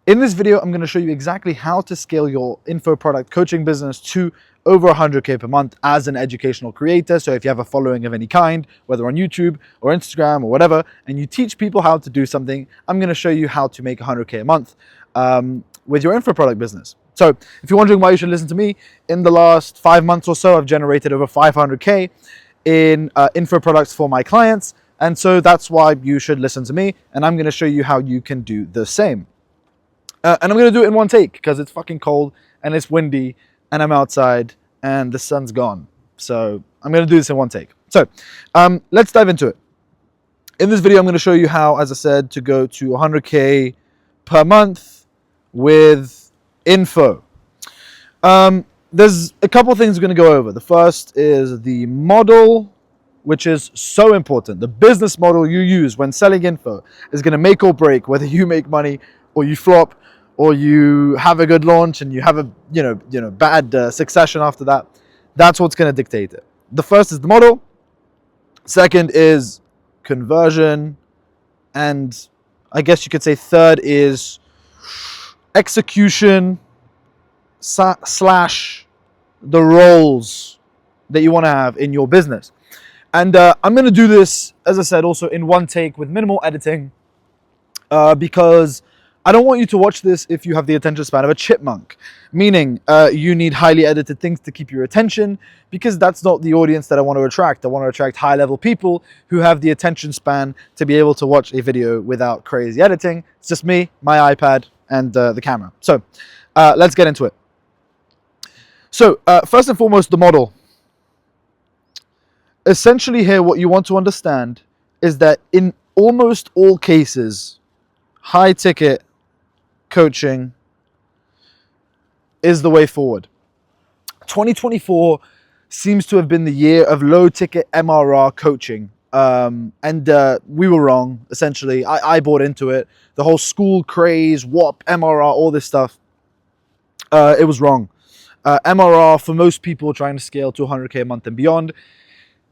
In this video, I'm going to show you exactly how to scale your info product coaching business to over 100K per month as an educational creator. So if you have a following of any kind, whether on YouTube or Instagram or whatever, and you teach people how to do something, I'm going to show you how to make 100K a month with your info product business. So if you're wondering why you should listen to me, in the last 5 months or so, I've generated over 500K in info products for my clients. And so that's why you should listen to me. And I'm going to show you how you can do the same. And I'm going to do it in one take because it's fucking cold and it's windy and I'm outside and the sun's gone. So I'm going to do this in one take. So let's dive into it. In this video, I'm going to show you how, as I said, to go to 100K per month with info. There's a couple things we're going to go over. The first is the model, which is so important. The business model you use when selling info is going to make or break whether you make money or you flop, or you have a good launch and you have a bad succession after that. That's what's going to dictate it. The first is the model. Second is conversion, and I guess you could say third is execution slash the roles that you want to have in your business. And I'm going to do this, as I said, also in one take with minimal editing because I don't want you to watch this if you have the attention span of a chipmunk, meaning you need highly edited things to keep your attention, because that's not the audience that I want to attract. I want to attract high-level people who have the attention span to be able to watch a video without crazy editing. It's just me, my iPad, and the camera. So let's get into it. So first and foremost, the model. Essentially here, what you want to understand is that in almost all cases, high-ticket coaching is the way forward. 2024 seems to have been the year of low-ticket MRR coaching. And we were wrong, essentially. I bought into it. The whole school craze, WAP, MRR, all this stuff. It was wrong. MRR, for most people trying to scale to 100K a month and beyond,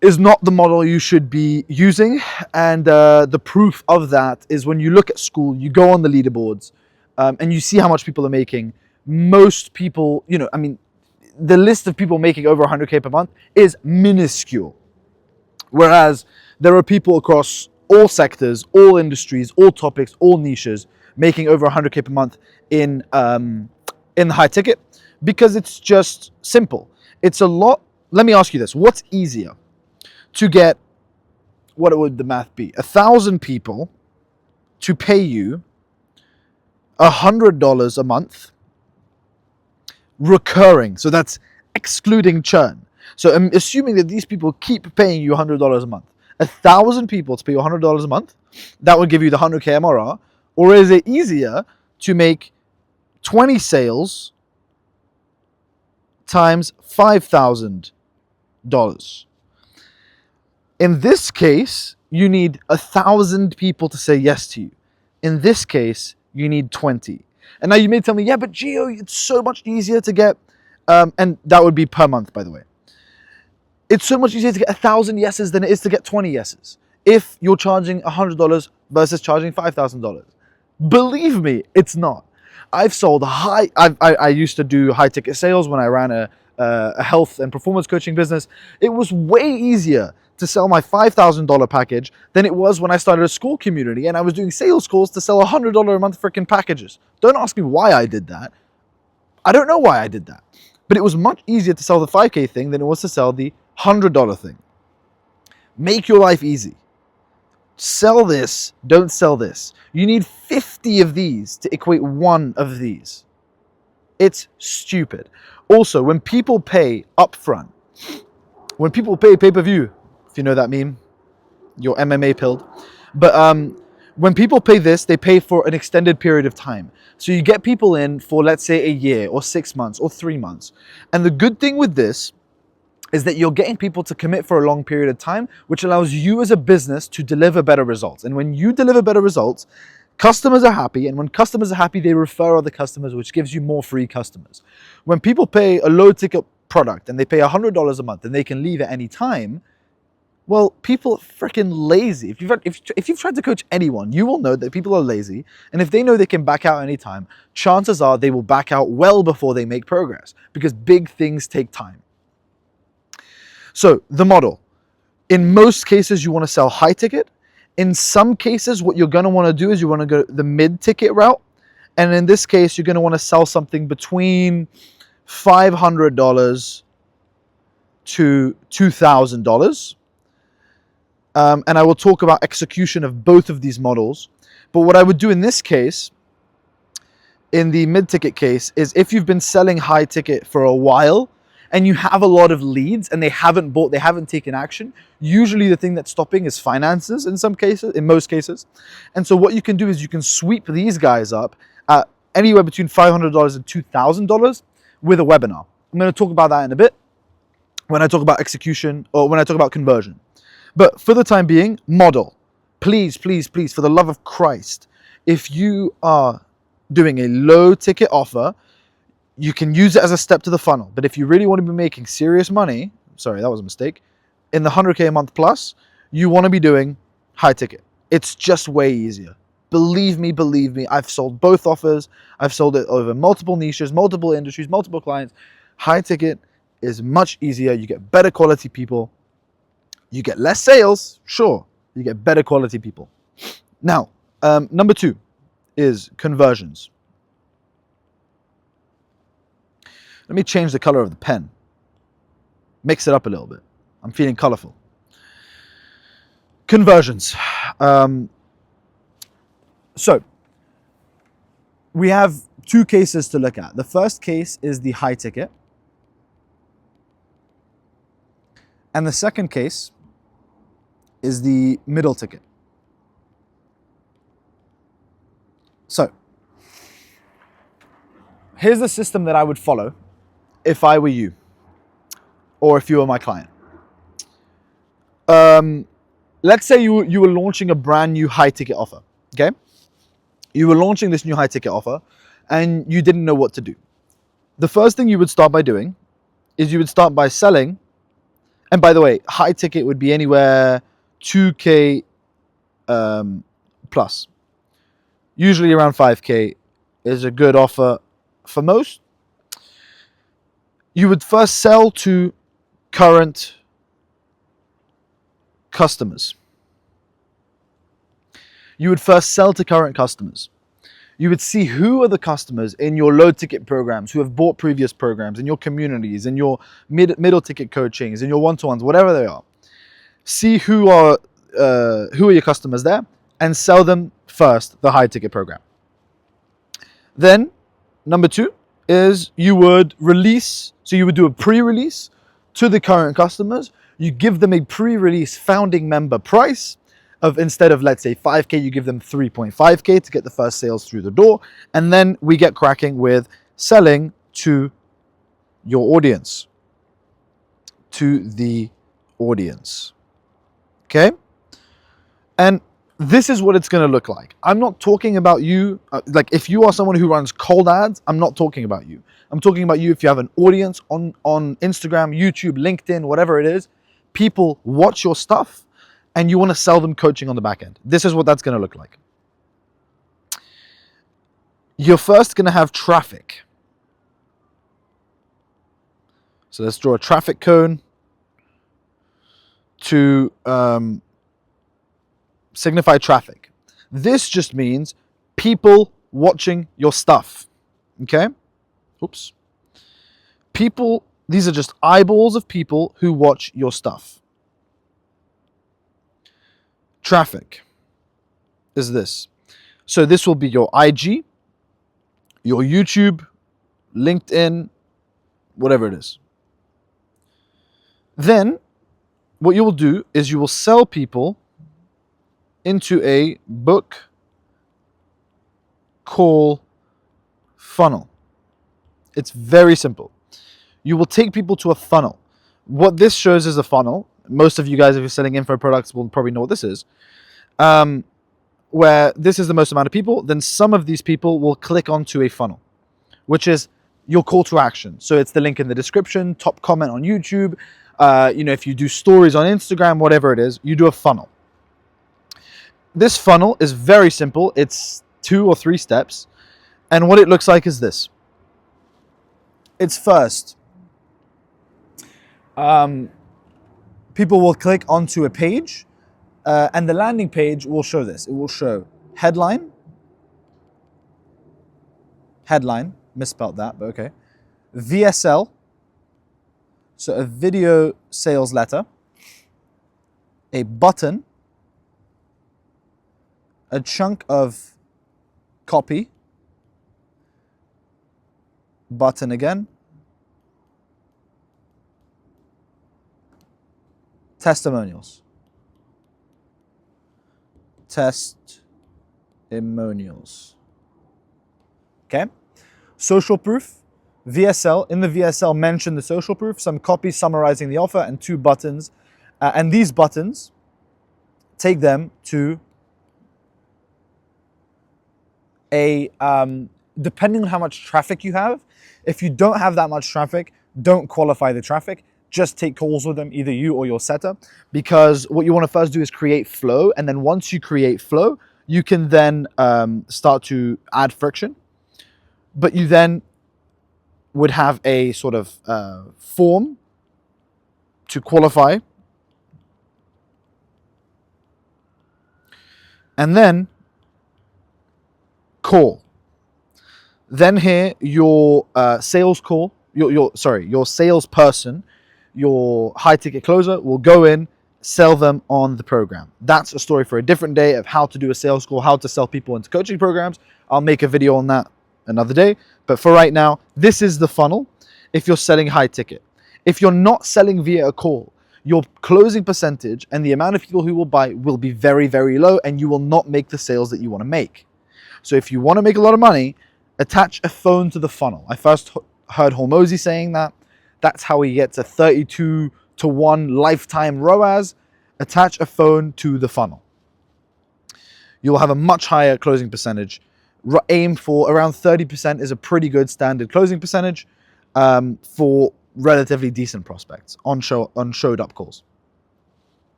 is not the model you should be using. And the proof of that is when you look at school, you go on the leaderboards, and you see how much people are making. Most people, the list of people making over 100K per month is minuscule. Whereas there are people across all sectors, all industries, all topics, all niches making over 100K per month in the high ticket, because it's just simple. It's a lot. Let me ask you this. What's easier? To get, what would the math be? 1,000 people to pay you $100 a month recurring. So that's excluding churn. So I'm assuming that these people keep paying you $100 a month. 1,000 people to pay you $100 a month, that would give you the 100K MRR. Or is it easier to make 20 sales times $5,000? In this case, you need 1,000 people to say yes to you. In this case, you need 20. And now you may tell me, yeah, but Gio, it's so much easier to get, and that would be per month, by the way. It's so much easier to get 1,000 yeses than it is to get 20 yeses if you're charging $100 versus charging $5,000. Believe me, it's not. I've sold I used to do high ticket sales when I ran a health and performance coaching business. It was way easier to sell my $5,000 package than it was when I started a school community and I was doing sales calls to sell $100 a month freaking packages. Don't ask me why I did that. I don't know why I did that. But it was much easier to sell the 5K thing than it was to sell the $100 thing. Make your life easy. Sell this, don't sell this. You need 50 of these to equate one of these. It's stupid. Also, when people pay upfront, when people pay pay-per-view, if you know that meme, you're MMA pilled. But when people pay this, they pay for an extended period of time. So you get people in for, let's say, a year or 6 months or 3 months. And the good thing with this is that you're getting people to commit for a long period of time, which allows you as a business to deliver better results. And when you deliver better results, customers are happy. And when customers are happy, they refer other customers, which gives you more free customers. When people pay a low ticket product and they pay $100 a month and they can leave at any time, Well, people are freaking lazy. If you've tried to coach anyone, you will know that people are lazy, and if they know they can back out anytime, chances are they will back out well before they make progress, because big things take time. So the model, in most cases, you want to sell high ticket. In some cases, what you're going to want to do is you want to go the mid ticket route, and in this case, you're going to want to sell something between $500 to $2,000. And I will talk about execution of both of these models. But what I would do in this case, in the mid-ticket case, is if you've been selling high ticket for a while and you have a lot of leads and they haven't bought, they haven't taken action, usually the thing that's stopping is finances in most cases. And so what you can do is you can sweep these guys up at anywhere between $500 and $2,000 with a webinar. I'm going to talk about that in a bit when I talk about execution or when I talk about conversion. But for the time being, model. Please, please, please, for the love of Christ, if you are doing a low ticket offer, you can use it as a step to the funnel. But if you really want to be making serious money, sorry, that was a mistake, in the 100K a month plus, you want to be doing high ticket. It's just way easier. Believe me, I've sold both offers. I've sold it over multiple niches, multiple industries, multiple clients. High ticket is much easier. You get better quality people. You get less sales, sure. You get better quality people. Now, number 2 is conversions. Let me change the color of the pen. Mix it up a little bit. I'm feeling colorful. Conversions. So, we have 2 cases to look at. The first case is the high ticket. And the second case is the middle ticket. So, here's the system that I would follow if I were you, or if you were my client. Let's say you were launching a brand new high ticket offer, okay? You were launching this new high ticket offer and you didn't know what to do. The first thing you would start by doing is you would start by selling, and by the way, high ticket would be anywhere 2K plus. Usually around 5K is a good offer for most. You would first sell to current customers. You would see who are the customers in your low ticket programs who have bought previous programs, in your communities, in your middle ticket coachings, in your one-to-ones, whatever they are. See who are your customers there and sell them first the high ticket program. Then number 2 is you would release, so you would do a pre-release to the current customers. You give them a pre-release founding member price of, instead of let's say 5K, you give them 3.5K to get the first sales through the door. And then we get cracking with selling to your audience, to the audience. Okay? And this is what it's going to look like. I'm not talking about you, like if you are someone who runs cold ads, I'm not talking about you. I'm talking about you if you have an audience on Instagram, YouTube, LinkedIn, whatever it is. People watch your stuff and you want to sell them coaching on the back end. This is what that's going to look like. You're first going to have traffic. So let's draw a traffic cone to signify traffic. This just means people watching your stuff. Okay? Oops. People, these are just eyeballs of people who watch your stuff. Traffic is this. So this will be your IG, your YouTube, LinkedIn, whatever it is. Then what you will do is you will sell people into a book call funnel. It's very simple. You will take people to a funnel. What this shows is a funnel. Most of you guys, if you're selling info products, will probably know what this is. Where this is the most amount of people, then some of these people will click onto a funnel, which is your call to action. So it's the link in the description, top comment on YouTube, if you do stories on Instagram, whatever it is, you do a funnel. This funnel is very simple. It's 2 or 3 steps. And what it looks like is this. It's first, people will click onto a page, and the landing page will show this. It will show headline, misspelled that, but okay. VSL, so a video sales letter, a button, a chunk of copy, button again, testimonials. Okay? Social proof, VSL. In the VSL, mention the social proof, some copy summarizing the offer, and 2 buttons. And these buttons, take them to a, depending on how much traffic you have. If you don't have that much traffic, don't qualify the traffic. Just take calls with them, either you or your setter, because what you want to first do is create flow. And then once you create flow, you can then start to add friction. But you then would have a sort of form to qualify. And then call. Then here, your sales call, your salesperson, your high ticket closer will go in, sell them on the program. That's a story for a different day of how to do a sales call, how to sell people into coaching programs. I'll make a video on that another day. But for right now, this is the funnel if you're selling high ticket. If you're not selling via a call, your closing percentage and the amount of people who will buy will be very, very low, and you will not make the sales that you want to make. So if you want to make a lot of money, attach a phone to the funnel. I first heard Hormozi saying that. That's how he gets a 32-to-1 lifetime ROAS. Attach a phone to the funnel. You'll have a much higher closing percentage. Aim for around 30% is a pretty good standard closing percentage for relatively decent prospects on showed up calls.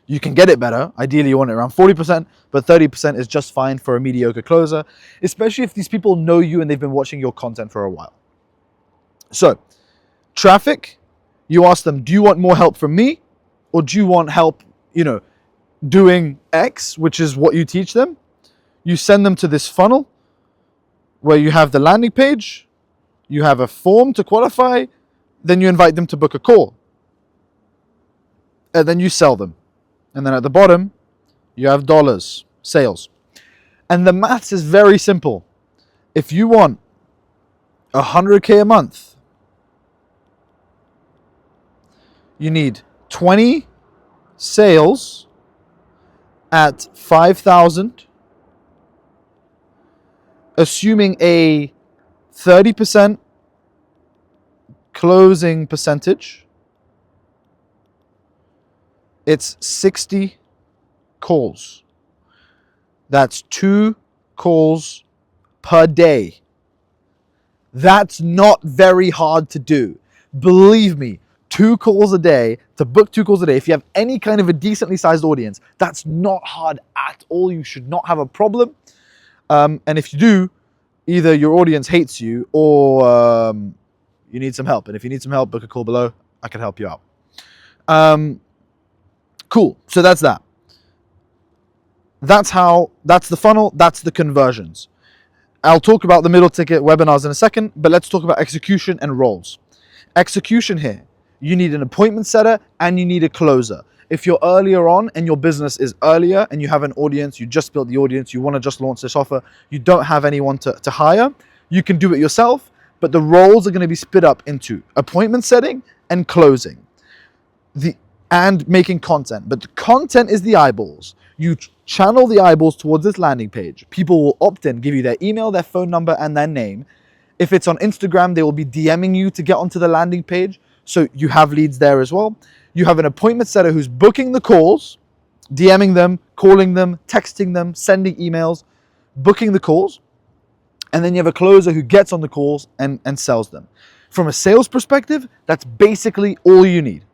You can get it better. Ideally, you want it around 40%, but 30% is just fine for a mediocre closer, especially if these people know you and they've been watching your content for a while. So, traffic, you ask them, do you want more help from me? Or do you want help, doing X, which is what you teach them? You send them to this funnel where you have the landing page, you have a form to qualify, then you invite them to book a call. And then you sell them. And then at the bottom, you have dollars, sales. And the maths is very simple. If you want 100K a month, you need 20 sales at 5,000, assuming a 30% closing percentage. It's 60 calls. That's 2 calls per day. That's not very hard to do. Believe me, 2 calls a day, to book 2 calls a day, if you have any kind of a decently sized audience, that's not hard at all. You should not have a problem. And if you do, either your audience hates you or you need some help. And if you need some help, book a call below. I can help you out. Cool. So that's that. That's the funnel. That's the conversions. I'll talk about the middle ticket webinars in a second, but let's talk about execution and roles. Execution here. You need an appointment setter and you need a closer. If you're earlier on and your business is earlier and you have an audience, you just built the audience, you want to just launch this offer, you don't have anyone to hire, you can do it yourself, but the roles are going to be split up into appointment setting and closing. And making content. But the content is the eyeballs. You channel the eyeballs towards this landing page. People will opt in, give you their email, their phone number, and their name. If it's on Instagram, they will be DMing you to get onto the landing page. So you have leads there as well. You have an appointment setter who's booking the calls, DMing them, calling them, texting them, sending emails, booking the calls. And then you have a closer who gets on the calls and sells them. From a sales perspective, that's basically all you need.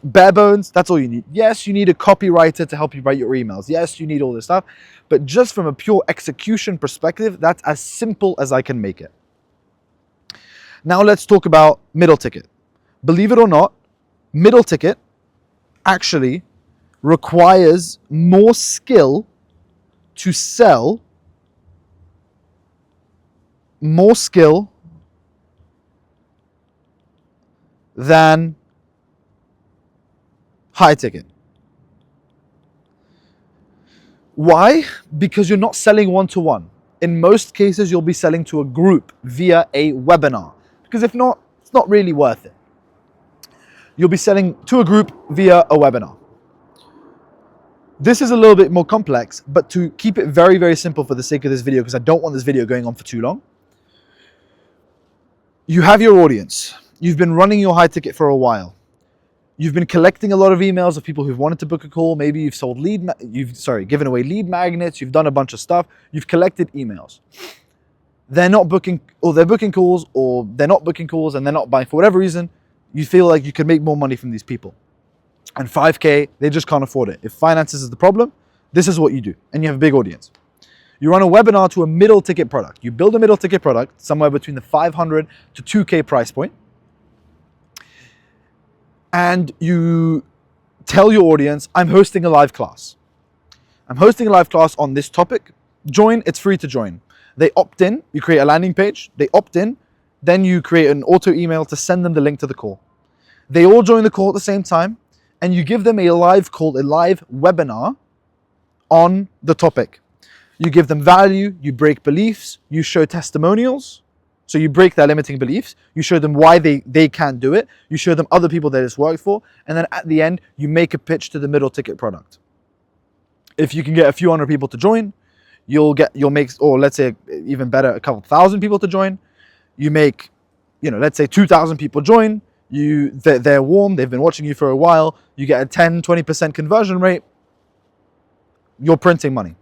Bare bones, that's all you need. Yes, you need a copywriter to help you write your emails. Yes, you need all this stuff. But just from a pure execution perspective, that's as simple as I can make it. Now let's talk about middle ticket. Believe it or not, middle ticket actually requires more skill to sell, more skill than high ticket. Why? Because you're not selling one-to-one. In most cases, you'll be selling to a group via a webinar. Because if not, it's not really worth it. You'll be selling to a group via a webinar. This is a little bit more complex, but to keep it very, very simple for the sake of this video, because I don't want this video going on for too long. You have your audience. You've been running your high ticket for a while. You've been collecting a lot of emails of people who've wanted to book a call. Maybe you've sold given away lead magnets. You've done a bunch of stuff. You've collected emails. They're not booking, or they're booking calls, or they're not booking calls, and they're not buying for whatever reason. You feel like you can make more money from these people. And 5K, they just can't afford it. If finances is the problem, this is what you do. And you have a big audience. You run a webinar to a middle ticket product. You build a middle ticket product somewhere between the 500 to 2K price point. And you tell your audience, I'm hosting a live class. I'm hosting a live class on this topic. Join, it's free to join. They opt in, you create a landing page, they opt in, then you create an auto email to send them the link to the call. They all join the call at the same time, and you give them a live call, a live webinar on the topic. You give them value, you break beliefs, you show testimonials. So you break their limiting beliefs, you show them why they can't do it, you show them other people that it's worked for, and then at the end, you make a pitch to the middle ticket product. If you can get a few hundred people to join, you'll make, or let's say even better, a couple thousand people to join. You make, let's say 2,000 people join, they're warm, they've been watching you for a while, you get a 10, 20% conversion rate, you're printing money.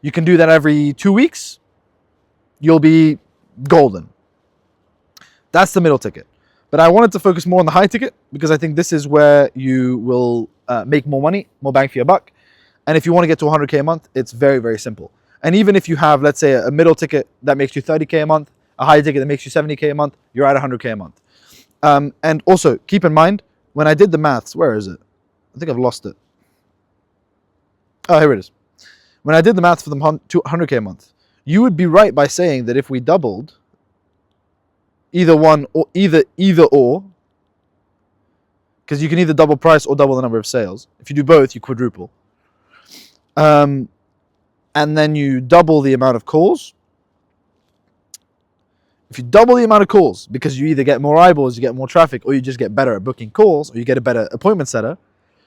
You can do that every 2 weeks, you'll be golden. That's the middle ticket. But I wanted to focus more on the high ticket because I think this is where you will make more money, more bang for your buck. And if you want to get to 100K a month, it's very, very simple. And even if you have, let's say, a middle ticket that makes you 30K a month, a high ticket that makes you 70K a month, you're at 100K a month. And also, keep in mind, when I did the maths, where is it? I think I've lost it. Oh, here it is. When I did the maths for the 100K a month, you would be right by saying that if we doubled either or, because you can either double price or double the number of sales. If you do both, you quadruple. And then you double the amount of calls. If you double the amount of calls, because you either get more eyeballs, you get more traffic, or you just get better at booking calls, or you get a better appointment setter,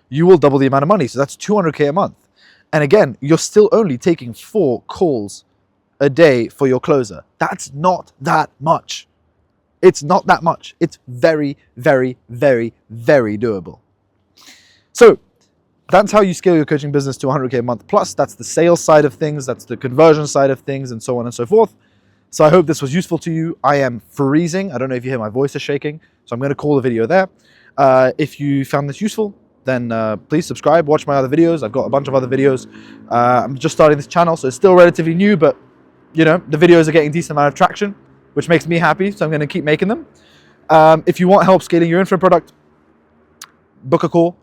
you will double the amount of money. So that's 200K a month. And again, you're still only taking 4 calls a day for your closer. That's not that much. It's not that much. It's very, very, very, very doable. So that's how you scale your coaching business to 100K a month. Plus, that's the sales side of things, that's the conversion side of things, and so on and so forth. So I hope this was useful to you. I am freezing. I don't know if you hear my voice is shaking, so I'm going to call the video there. If you found this useful, then please subscribe, watch my other videos. I've got a bunch of other videos. I'm just starting this channel, so it's still relatively new, but the videos are getting a decent amount of traction, which makes me happy, so I'm going to keep making them. If you want help scaling your info product, book a call.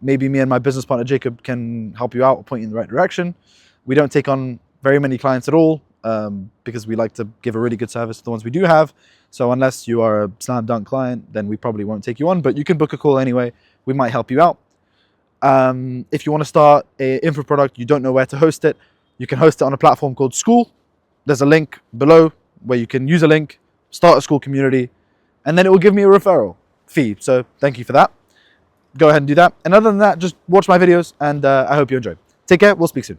Maybe me and my business partner, Jacob, can help you out or point you in the right direction. We don't take on very many clients at all because we like to give a really good service to the ones we do have. So unless you are a slam dunk client, then we probably won't take you on, but you can book a call anyway. We might help you out. If you want to start an info product, you don't know where to host it, you can host it on a platform called Skool. There's a link below where you can use a link, start a Skool community, and then it will give me a referral fee. So thank you for that. Go ahead and do that. And other than that, just watch my videos, and I hope you enjoy. Take care. We'll speak soon.